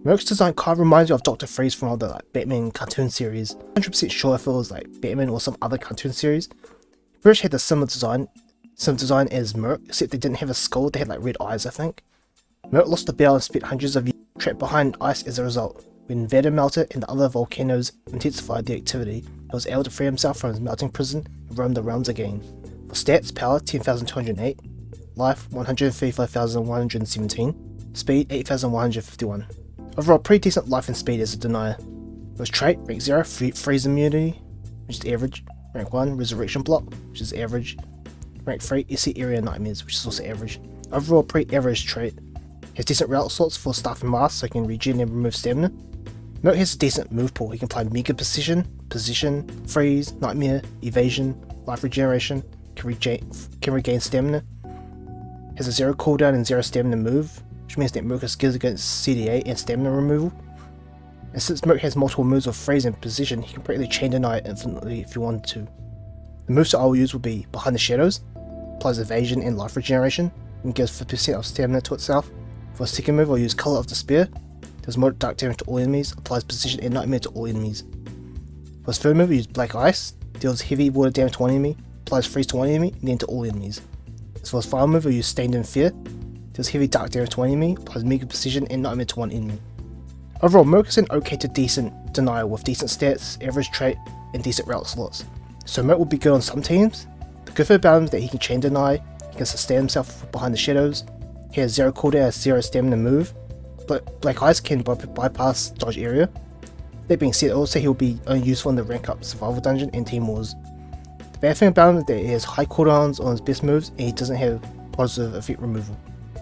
Murk's design kind of reminds me of Dr. Freeze from all the Batman cartoon series. 100% sure if it was Batman or some other cartoon series. British had a similar design as Murk, except they didn't have a skull, they had red eyes I think. Murk lost the battle and spent hundreds of years trapped behind ice as a result. When Veda melted and the other volcanoes intensified their activity, he was able to free himself from his melting prison and roam the realms again. For stats, power 10,208, life 135,117, speed 8,151. Overall, pretty decent life and speed as a denier. For his trait, rank 0, freeze immunity, which is average. Rank 1, resurrection block, which is average. Rank 3, SC area nightmares, which is also average. Overall, pretty average trait. Has decent route slots for staff and mask so he can regen and remove stamina. Murk has a decent move pool. He can apply Mega Precision, Position, Freeze, Nightmare, Evasion, Life Regeneration, can regain stamina. Has a 0 cooldown and 0 stamina move, which means that Murk is good against CDA and stamina removal. And since Murk has multiple moves of Freeze and Position, he can practically chain deny it infinitely if he wanted to. The moves that I will use will be Behind the Shadows, applies Evasion and Life Regeneration, and gives 50% of stamina to itself. For a second move, I'll use Color of Despair, does more dark damage to all enemies, applies Position and Nightmare to all enemies. For his third move, I use Black Ice, deals heavy water damage to one enemy, applies Freeze to one enemy, and then to all enemies. As for his final move, I use Stained in Fear, deals heavy dark damage to one enemy, applies Mega Precision and Nightmare to one enemy. Overall, Murk is an okay to decent denial with decent stats, average trait, and decent route slots. So Murk will be good on some teams. The good thing about him is that he can chain deny, he can sustain himself behind the shadows, he has 0 cooldown and 0 stamina move, but Black Ice can bypass dodge area. That being said, also he will be only useful in the rank up survival dungeon and team wars. The bad thing about him is that he has high cooldowns on his best moves and he doesn't have positive effect removal.